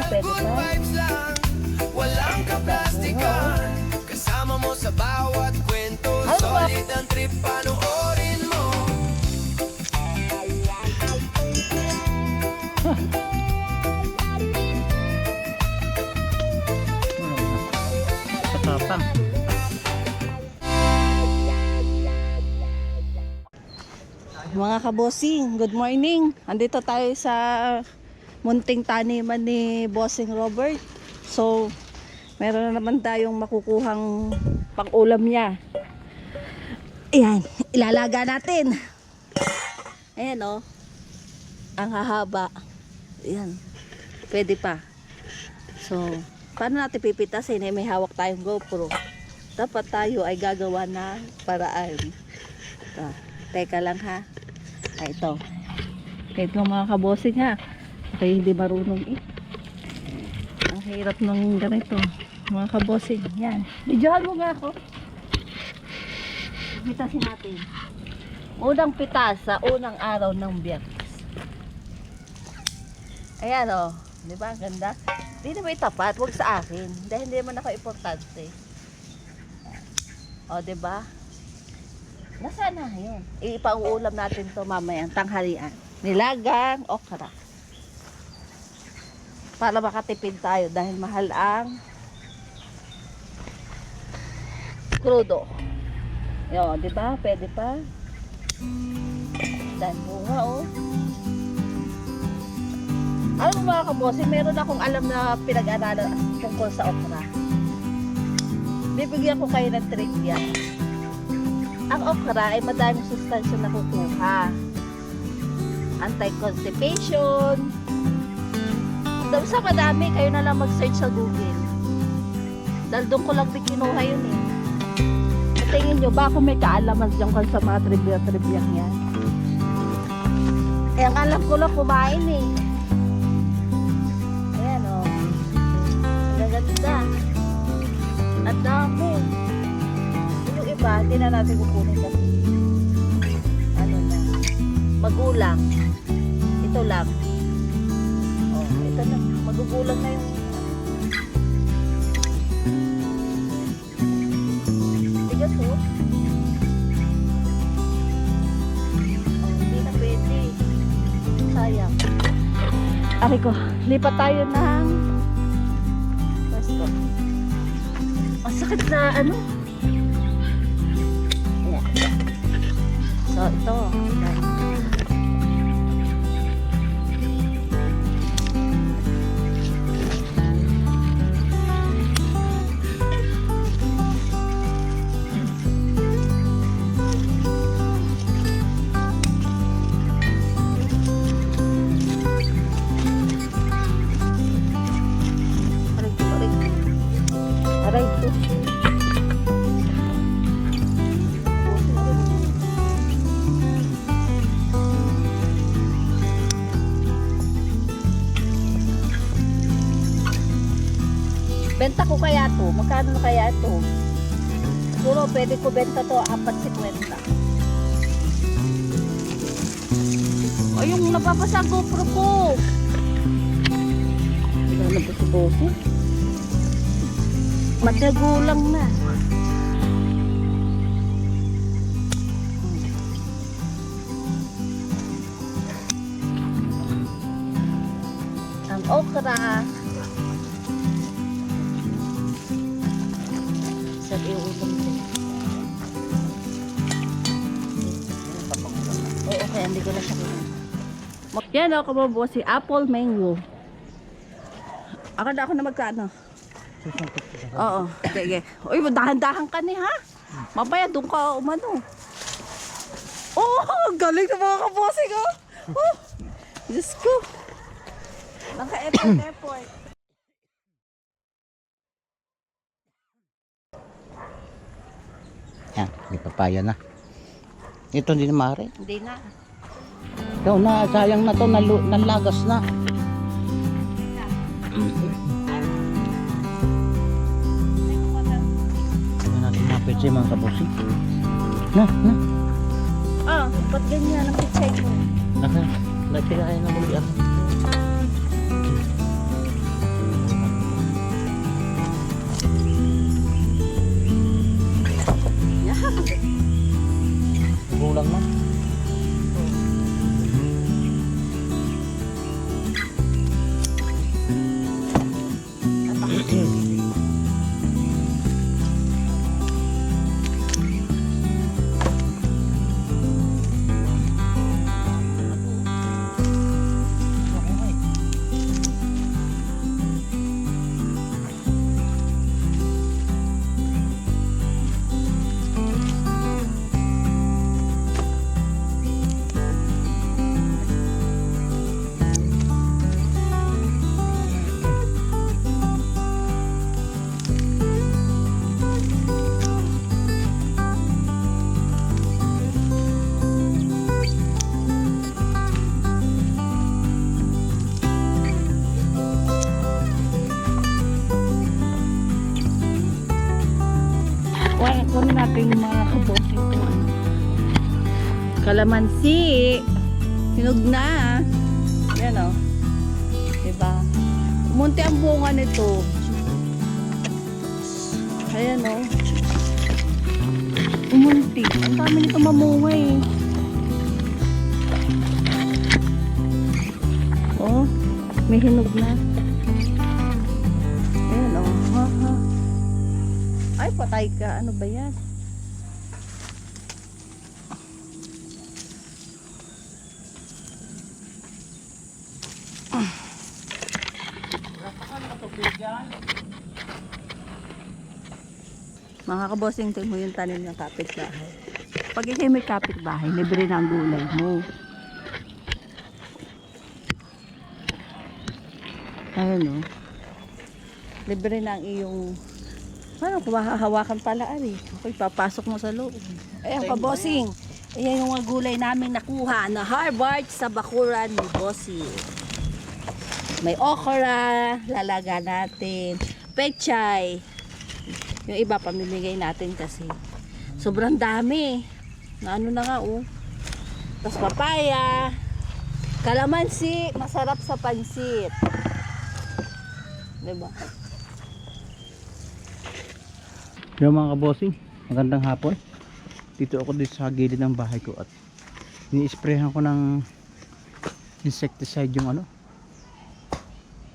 Pwede pa. Walang kaplastikan, kasama mo sa bawat kwento. Solid ang trip, panoorin mo. Katapang. Mga kabosing, good morning. Andito tayo sa munting taniman ni Bossing Robert. So, meron na naman tayong makukuhang pang-ulam niya. Ayan, ilalaga natin. Ayan o. Ang hahaba. Ayan. Pwede pa. So, paano natin pipitasin? May hawak tayong GoPro. Dapat tayo ay gagawa na paraan. Ito. Teka lang ha. Ay, ito. Ito mga kabosing ha. Okay, hindi marunong eh. Ang hirap ng ganito. Mga kabosing. Yan. Videohan mo nga ako. Pitasin natin. Unang pitas sa unang araw ng Biyernes. Ayan o. Diba? Ang ganda. Hindi na may tapat. Huwag sa akin. Dahil hindi naman ako importante. O, diba? Nasaan na yun? Ipauulam natin to mamayang tanghalian. Nilagang okra. Para makatipid tayo dahil mahal ang krudo. Yun, di ba? Pwede pa. Dan bunga, oh. Alam mo mga kabosing, meron akong alam na pinag-aralan tungkol sa okra. Bibigyan ko kayo ng trivia. Ang okra ay madaming sustansya na kukuha. Anti-constipation. Dahil sa madami, kayo na lang mag-search sa Google. Dahil doon ko lang din kinuha yun eh. Tingin nyo ba kung may kaalaman dyan sa mga trivia-trivia yan? Eh, ang alam ko lang kumain eh. Ayan o. Ang gaganda. At dami. Yung iba, hindi na natin kukunin kasi. Ano na. Magulang. Ito lang. Oh, ito na. Magugulang na yung tigas oh. Oh, hindi na pwede. Sayang. Ari ko, lipat tayo ng pwesto. Ang sakit na ano. Ayan. So, ito. Aray ko. Benta ko kaya to. Magkano na kaya ito? Siguro pwede ko benta to 4.50. Ay, yung napapasa GoPro ko. Wala na ba si Bobo? Matagulang na. Ang okra. Sabi yung ulam ko. Oo, okay. Hindi ko na siya kaya. Yan o, kababawa si apple mango. Akala ako na magkano. Oo, sige. Uy, dahan-dahan ka ni ha? Mabaya, doon ka umano. Oh, galing na mga kabosing oh. Oh, Diyos ko. Naka-effort. Yan, di papaya na. Ito hindi na maaari. Hindi na. Ikaw na, sayang na to, nalagas na. Hindi natin mapitsi mga kabosing. Na. Ah, ba't ganyan ang pichay mo? Nagpilay na muli ako. dumating mga kabossing itong ano. Kalamansi. Hinog na. Yan o. Diba? Umunti ang bunga nito. Ayan o. Umunti. Ang dami nito mamuhay. Oh, may hinog na. Ayan o. Ha, ha. Ay, patay ka. Ano ba yan? Mga kabossing, tingnan mo yung tanim ng kapitbahay. Pag ikaw may kapitbahay, libre na ang gulay mo. Ayun o. Libre na ang iyong... Ano, kumahahawakan pala ari. Okay, papasok mo sa loob. Ayan kabossing. Ayan yung mga gulay namin nakuha na Harvard sa bakuran ni Bossing. May okra, lalaga natin. Pechay. Yung iba pamimigay natin kasi sobrang dami. Na ano na nga oh. Tapos papaya, kalamansi, masarap sa pansit. Diba? Yung mga kabossing, magandang hapon. Dito ako dito sa gilid ng bahay ko at ini-sprayhan ko ng insecticide yung ano,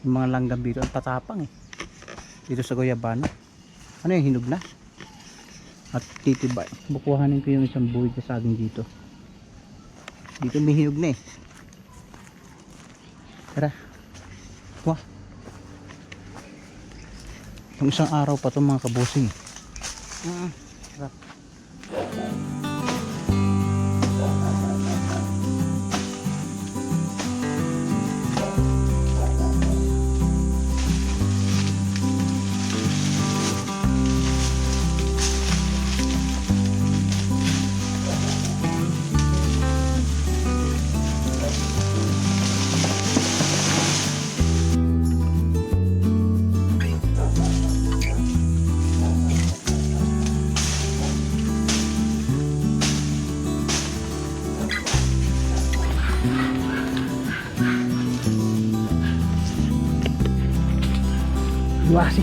yung mga langgam dito. Ang tatapang eh. Dito sa Goyabano. Ano yung hinog na? At titibay. Bukuhanin ko yung isang buwig na saging dito. Dito may hinog na eh. Tara. Wah. Yung isang araw pa itong mga kabosing. Sarap. Luwasi.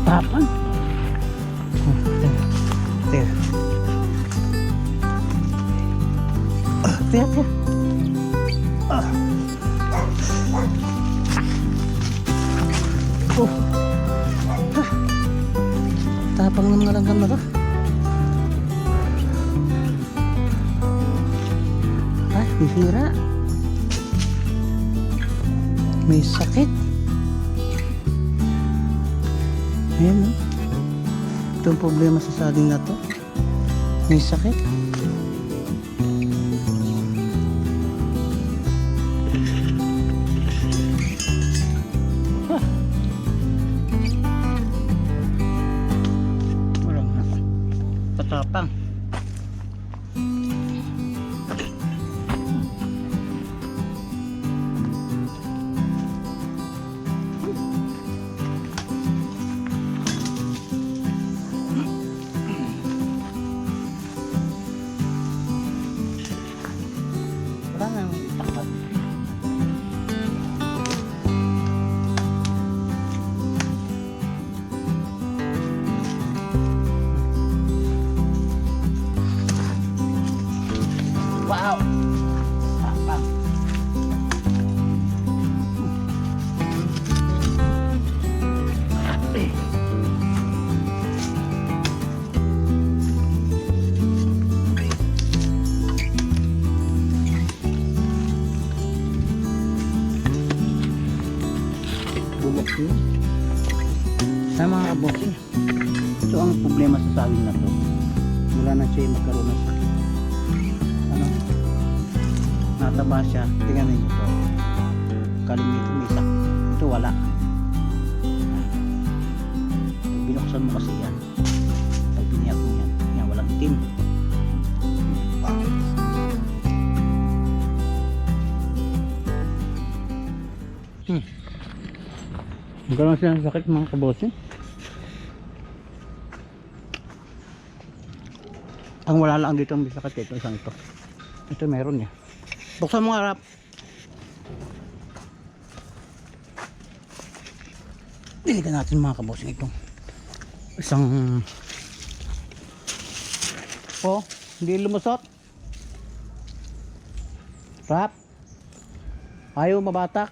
Tapang. Tira. Tira. Tapang ng mga langgam na to. Ay, bihira. May sakit. Ayan, no? Ito ang problema sa saging na to. May sakit. Walang patapang. Wow! Tapang. Bulok yun. Sa mga kabossing, ito ang problema sa saging na to. Mula na siya magkaroon ng sakit. Ano? nataba siya. Tingnan niyo to. Kalimitan may sakit. Ito wala. Binuksan mo kasi yan. Pag biniyak mo yan. Yan, walang itim. Magkaroon siya ng sakit mga kabosin. Ang wala lang dito ang may sakit ito. Isang ito. Ito meron niya. Buksan mo nga, Rap. Diligan natin mga kabosin itong isang hindi lumusot. Rap, ayaw mabatak.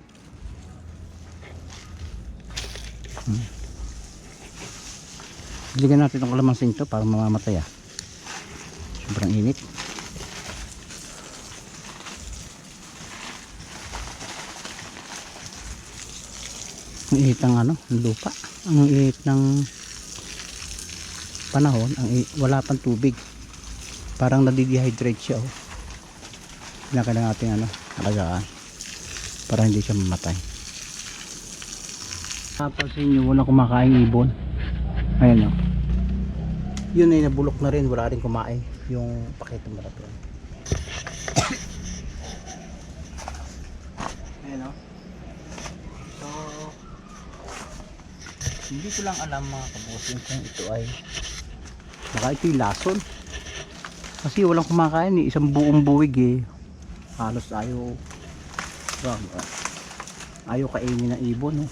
Diligan natin itong kalamansin ito para mamamatay sobrang init. Ang init ng ng lupa, ang init ng panahon, wala pang tubig, parang nadidehydrate siya. Kailangan natin alagaan para hindi siya mamatay. Napansin nyo, walang kumakain ibon. Ayan yun ay nabulok na rin, wala rin kumain yung paketong marapin. Ayan so hindi ko lang alam mga kabosin kung ito ay baka ito yung lason kasi walang kumakain isang buong buwig halos ayaw kainin ng ibon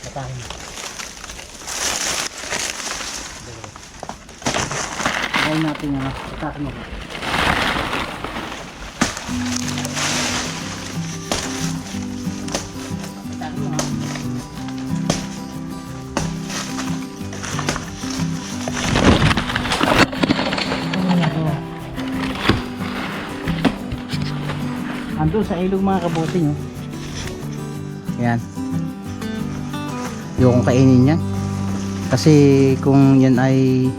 Patahin. Gawin natin patahin mo. Patahin mo andun sa ilog mga kabosin yan. Yung kainin yan kasi kung yan ay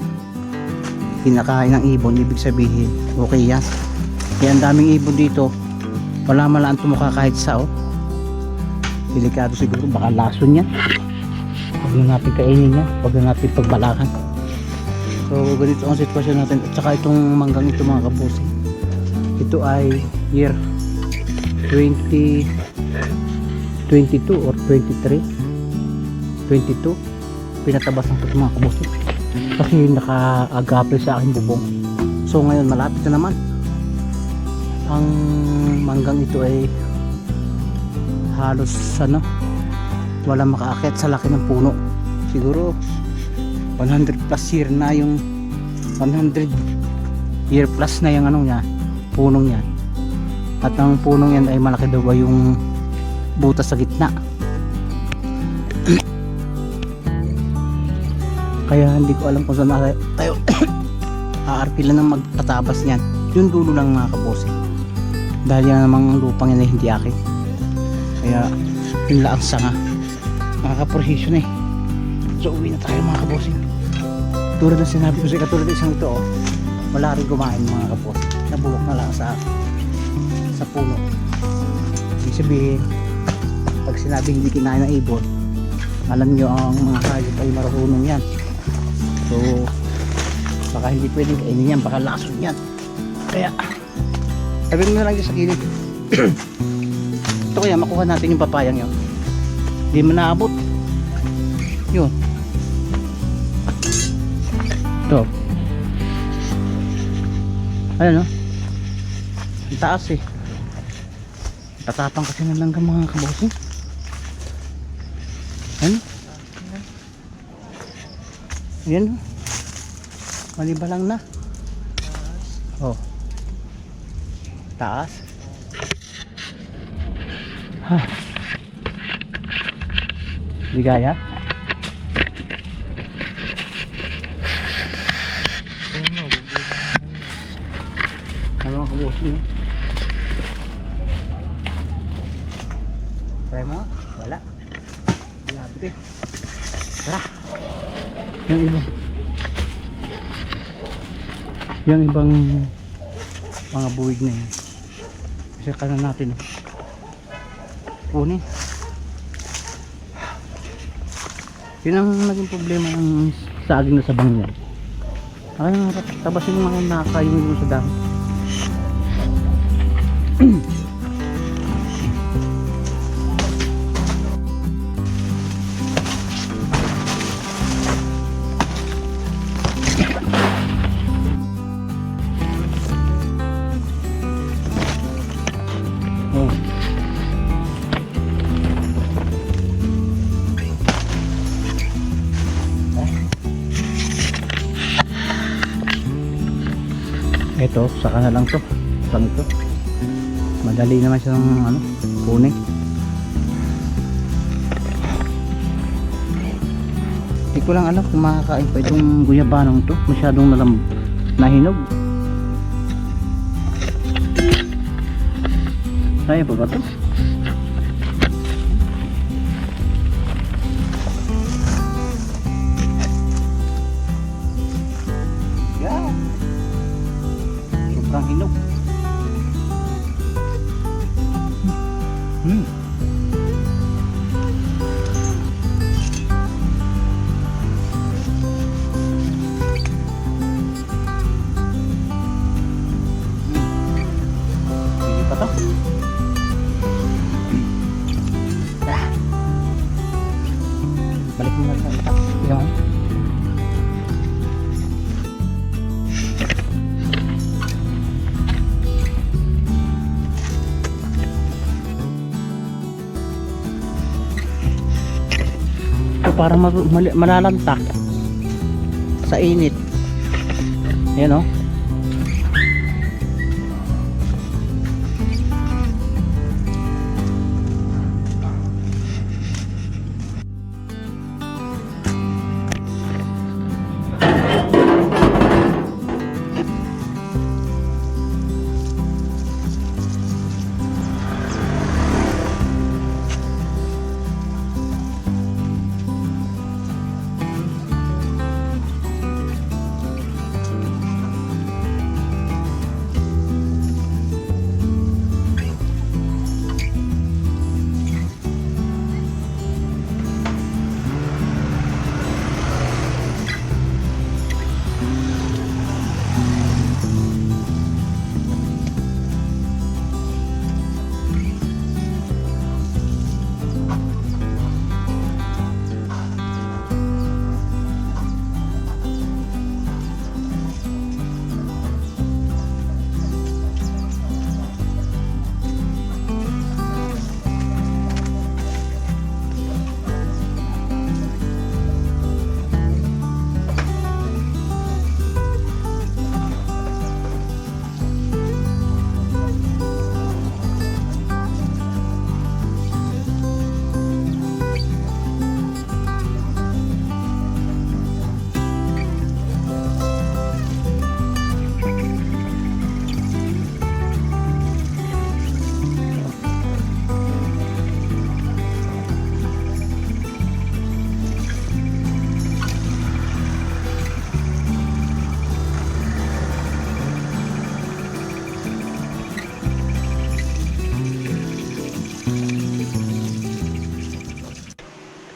kinakain ng ibon ibig sabihin okay yan. Kaya ang daming ibon dito wala malaan tumuka kahit sa delikado siguro baka lason yan. Huwag na natin kainin yan, huwag na natin pagbalakan. So ganito ang sitwasyon natin at saka itong manggang ito mga kabusi ito ay year 2022 or 23 22 pinatabasan ko ito mga kabusi kasi naka-agapil sa aking bubong. So ngayon malapit na naman ang manggang ito ay halos wala makaakyat sa laki ng puno. Siguro 100 plus year na yung 100 year plus na yung punong yan. At ang punong yan ay malaki daw yung butas sa gitna. Kaya hindi ko alam kung saan tayo aarkilan ng magtatabas niyan. Yung dulo lang mga kabosi. Dahil yan namang lupang yan ay hindi akin. Kaya yun lang ang sanga. Nakaka-prohision So uwi na tayo mga kabosi. Tulad ng sinabi ko sa katulad ng isang ito wala rin kumain mga kabosi. Nabulok na lang sa puno. Ibig sabihin pag sinabi hindi kinain ng ibon alam nyo ang mga hayop ay marunong yan. So baka hindi pwedeng kainin yan, baka lason yan. Kaya sabi mo na lang dyan sa gilid. Ito kaya makuha natin yung papayang yun, hindi mo naabot yun. Ito ayun ang taas tatapang kasi ng langgam mga kabosi. Ayan malibalang na taas ligaya mga kabosi. Try mo? Wala. Lapit tara yung ibon Yung ibang mga buwig na yun. Kasi kanan natin. Kunin. Yun ang naging problema ng saging na sabang yan. Ay, tabasin mo mga nakakain mo sa dami. Oh. Ito, saka na lang to. Lang ito. Madali naman siyang ano, kunin. Hindi ko lang alam kung makakain pa itong guyabanong to. Masyadong nahinog. Kaya pa ba to? Yeah. Sobrang hinog. Sige pa to. Balik mo na sa itak. Yan. Ito parang malalantak sa init. Ayan o.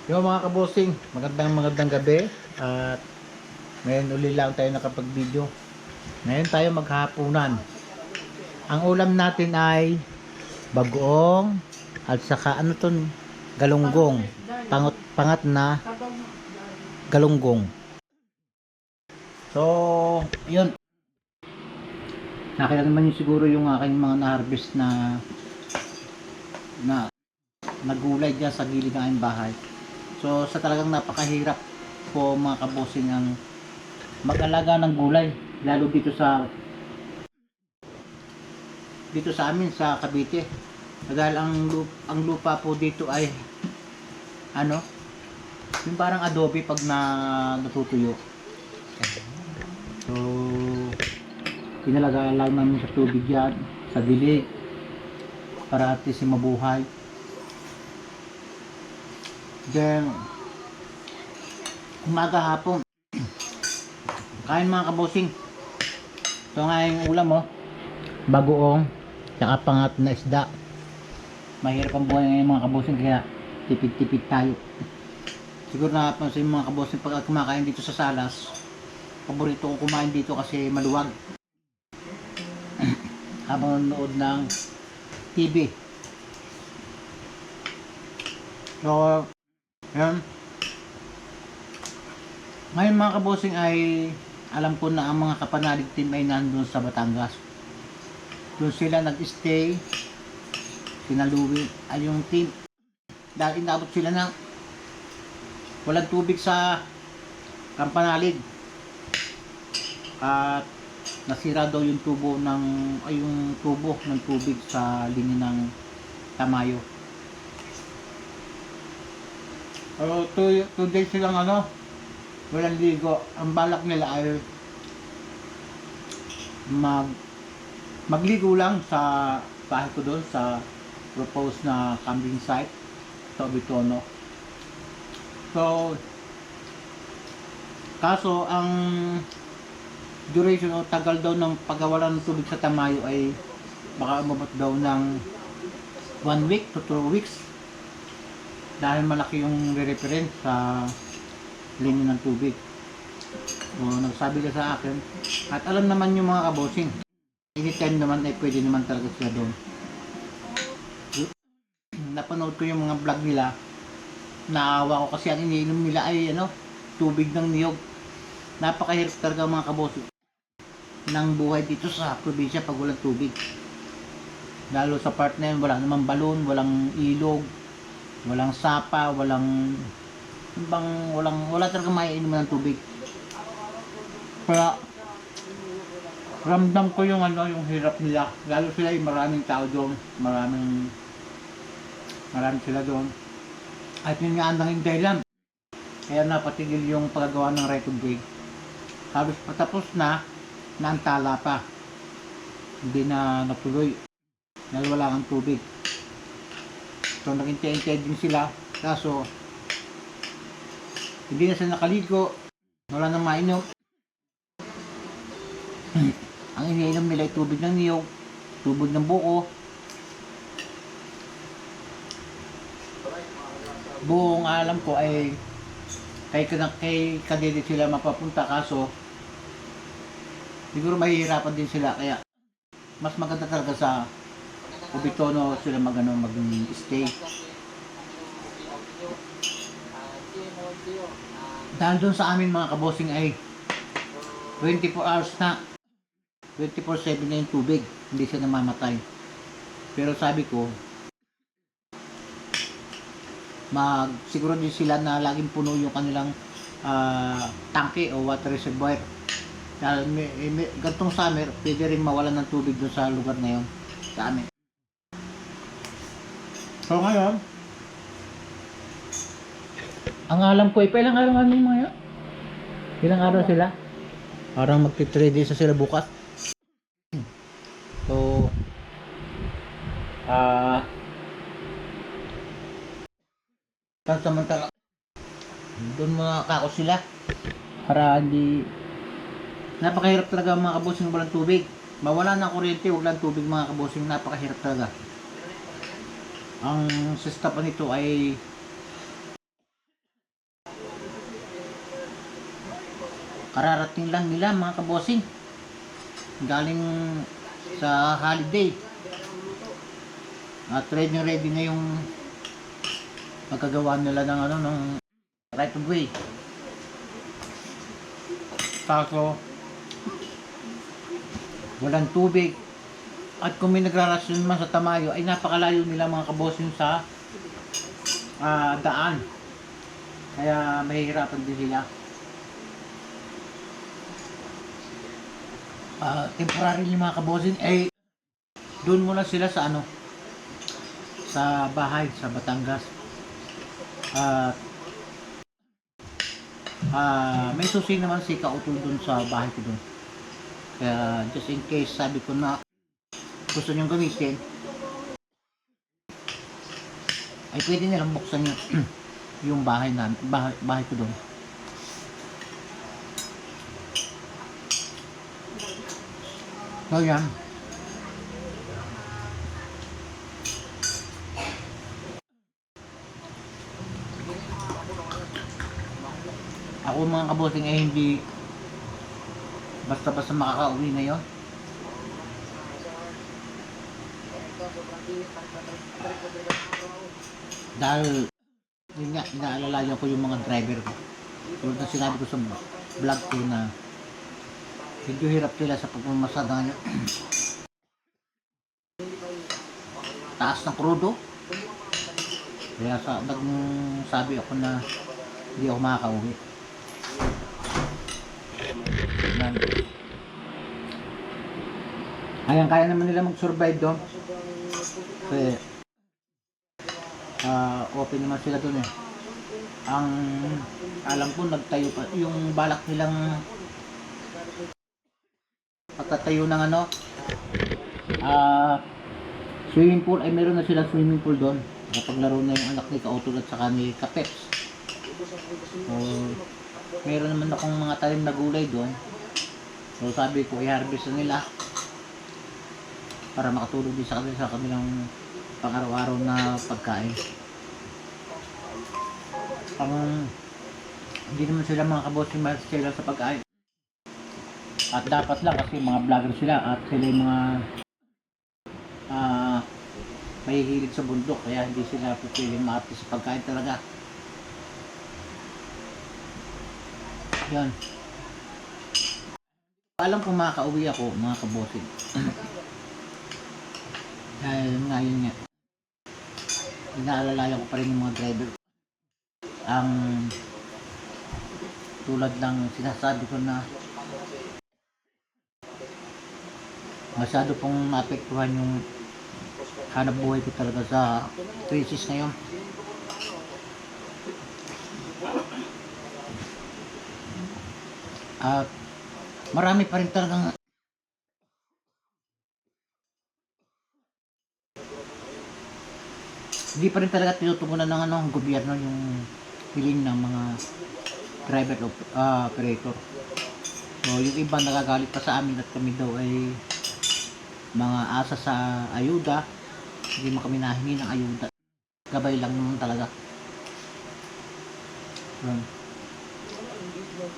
Yo mga kabosing, magandang gabi at ngayon uli lang tayo nakapag-video. Ngayon tayo maghahapunan. Ang ulam natin ay bagoong at saka ano to, galunggong. Pangat na galunggong. So, yun. Nakita naman yun siguro yung aking mga na-harvest na nagulay dyan sa gilid ng aking bahay. So sa talagang napakahirap po mga kabosing ang mag-alaga ng gulay, lalo dito sa amin sa Cavite. Dahil ang lupa po dito ay ano, yung parang adobe pag natutuyo. So pinalagaan lang namin sa tubig yan, sa dilig para at least mabuhay. Then umaga hapon kain mga kabosing. Ito nga yung ulam mo. Bagoong. Tsaka pangat na isda. Mahirap ang buhay ngayon mga kabosing kaya tipid-tipid tayo. Siguro napansin mga kabosing pag kumakain dito sa Salas, paborito ko kumain dito kasi maluwag. Habang nanonood ng TV. So, yan. Ngayon mga kabosing ay alam ko na ang mga kapanalig team ay nandun sa Batangas. Doon sila nag-stay. Sinaluwi ay yung team. Dahil inabot sila ng walang tubig sa Kampanalig. At nasira daw yung tubo ng yung tubo ng tubig sa linya ng Tamayo. So, 2 days silang walang ligo. Ang balak nila ay magligo lang sa bahay ko doon sa proposed na camping site sa Bitono. So, kaso ang duration o tagal daw ng pagkawala ng tubig sa Tamayo ay baka umabot daw ng 1 week to 2 weeks dahil malaki yung reference sa linya ng tubig. So, nagsabi ka sa akin at alam naman yung mga kabosing anytime naman ay pwede naman talaga sila doon. Napanood ko yung mga vlog nila, naawa ko kasi ang iniinom nila ay tubig ng niyog. Napakahirap talaga mga kabosing ng buhay dito sa probinsya pag walang tubig. Lalo sa part na yun, wala namang balon, walang ilog, walang sapa, wala talaga maiinom ng tubig. Kaya ramdam ko yung yung hirap nila. Lalo sila ay maraming tao doon, marami sila doon. At yun nga ang nanging dahilan. Kaya napatigil yung paggawa ng right of way. Halos patapos na naantala pa. Hindi na natuloy. Dahil wala kang tubig. So nag-intay-intay din sila. Kaso hindi na sila nakaligo. Wala nang mainom. Ang iniinom nila ay tubig ng niyog, tubig ng buko. Buong alam ko ay kay kadede sila mapapunta kaso siguro mahihirapan din sila kaya mas maganda talaga sa Bitono sila mag-stay. Dahil doon sa amin mga kabosing ay 24 hours na 24/7 na yung tubig, hindi siya namamatay. Pero sabi ko siguro din sila na laging puno yung kanilang tangke o water reservoir. Dahil gantong summer, pwede rin mawalan ng tubig doon sa lugar na yun, sa amin. So ngayon, ang alam ko ay ilang araw mga ilang araw sila? Parang magti-3 days na sila bukas. So, samantala doon mga kako sila para hindi napakahirap talaga mga kabosing walang tubig. Mawala ng kuryente, wag lang tubig mga kabosing, napakahirap talaga. Ang sistapan nito ay kararating lang nila mga kabosing galing sa holiday at ready na yung magkagawa nila ng ng right of way. Kaso walang tubig at kung may nagrarasyon man sa Tamayo ay napakalayo nila mga kabosing sa daan, kaya mahihirapan din sila. Temporary mga kabosing ay doon muna sila sa sa bahay sa Batangas. May susi naman si Kautol dun sa bahay ko dun. Kaya just in case sabi ko na gusto nyong gamitin ay pwede nilang buksan yung bahay ko dun. So yan. Ako mga kabosing ay hindi basta-basta makakauwi ngayon. Dahil yun nga, inaalalayan ko yung mga driver ko. Tulad na sinabi ko sa vlog ko na medyo hirap sila sa pagmamasada ngayon. Taas ng krudo. Kaya nagsabi ako na hindi ako makakauwi. Kaya naman nila mag-survive doon. Kasi open naman sila doon eh. Ang alam ko nagtayo pa yung balak nilang pagtatayo ng ano swimming pool ay meron na silang swimming pool doon. Napaglaro na yung anak ni Kautol at saka ni Kapeps. So, meron naman akong mga talim na gulay doon. So sabi ko i-harvest na nila para makatulong din sa kanila sa kanilang pang-araw-araw na pagkain. Hindi naman sila mga kabossing mahal sila sa pagkain. At dapat lang kasi mga vlogger sila at sila yung mga mahihilig sa bundok kaya hindi sila pipiling maarte sa pagkain talaga. Yan. Alam kung makakauwi ako mga kabossing. Dahil ngayon nga inaalalayan ko pa rin yung mga driver. Ang tulad ng sinasabi ko na masyado pong maapektuhan yung hanap buhay ko talaga sa crisis ngayon. At marami pa rin talagang hindi pa rin talaga tinutugunan ng ng gobyerno yung hiling ng mga private operator. So yung iba nagagalit pa sa amin at kami daw ay mga asa sa ayuda, hindi mo kami nahingi ng ayuda, gabay lang naman talaga.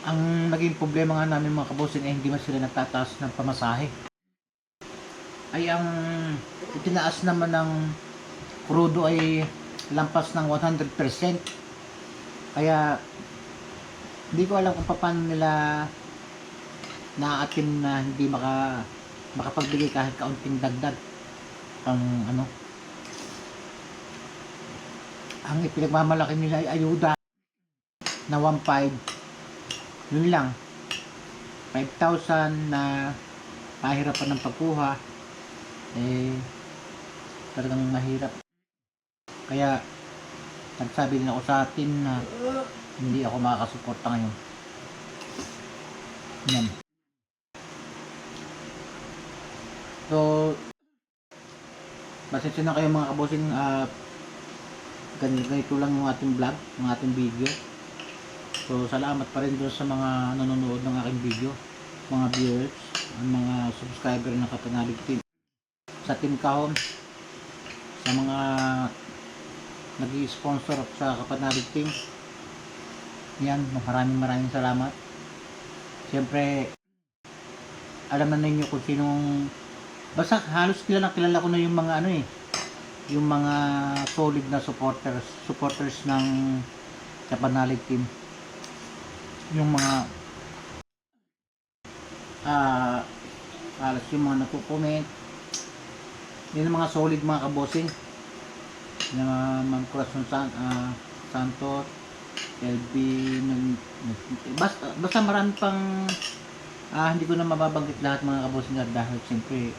Ang naging problema nga namin mga kabossing ay hindi man sila nagtataas ng pamasahe, ay ang itinaas naman ng crudo ay lampas ng 100%. Kaya hindi ko alam kung paano nila naaatim na hindi makapagbigay kahit kaunting dagdag ang ang ipinagmamalaki nila ay ayuda na 1.5, yun lang, 5,000 na pahirapan ng pagkuha talagang mahirap. Kaya nagsabi din ako sa atin na hindi ako makakasuporta ngayon. Yan. So pasensya na kayo mga kabossing, ganito lang yung ating vlog, yung ating video. So salamat pa rin doon sa mga nanonood ng aking video, mga viewers, ang mga subscriber ng Kapanalig Team, sa Team Kahon, sa mga nag-i-sponsor sa Kapanalig Team. Yan, maraming salamat. Siyempre alam na ninyo kung sinong, basta halos kilala ko na yung mga yung mga solid na supporters ng Kapanalig Team. Yung mga halos yung mga nagko-comment, yun ang mga solid mga kabossing na Ma'am Corazon Santos, LB, basta marami pang hindi ko na mababanggit lahat mga kabossing dahil siyempre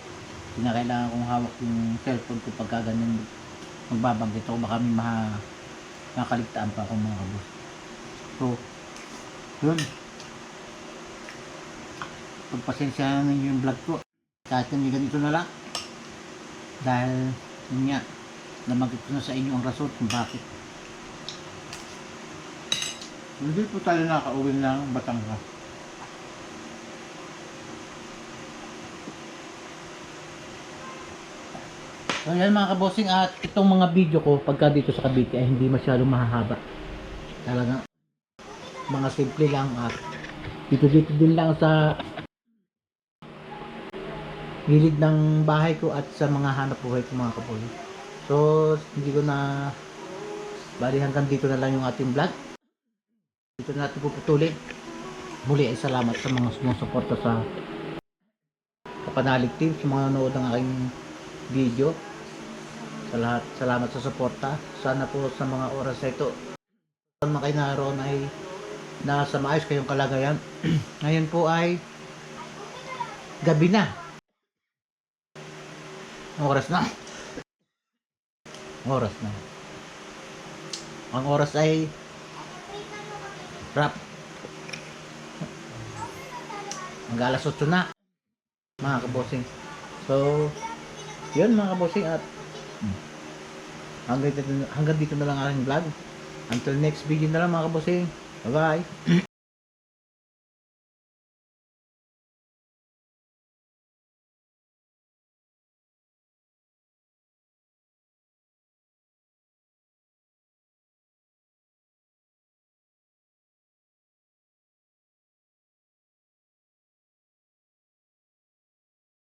kinakailangan kong hawak yung cellphone ko pagka ganyan magbabanggit ako, baka may makaligtaan pa akong mga kaboss. So yun, pagpasensyahan ninyo yung vlog ko kahit hindi ganito na lang dahil yun nga, namagit ko na sa inyo ang rason kung bakit hindi po tayo nakauwi ng Batangas. So yan mga kabosing, at itong mga video ko pagka dito sa Cavite ay hindi masyadong mahahaba. Talaga mga simple lang at dito din lang sa gilid ng bahay ko at sa mga hanap buhay ko mga kabosing. So hindi ko na bali, hanggang dito na lang yung ating vlog. Dito na natin puputulin. Muli ay salamat sa mga sumusuporta sa Kapanalig Team, sa mga nanood ng aking video. Sa lahat, salamat sa suporta. Sana po sa mga oras na ito, saan man kayo naroon ay nasa maayos kayong kalagayan. Ngayon po ay gabi na. Oras na. Oras na. Ang oras ay rap. Ang alas 8 na mga kabosing. So yun mga kabosing, at hanggang dito na lang ang aking vlog. Until next video na lang mga kabosing. Bye bye.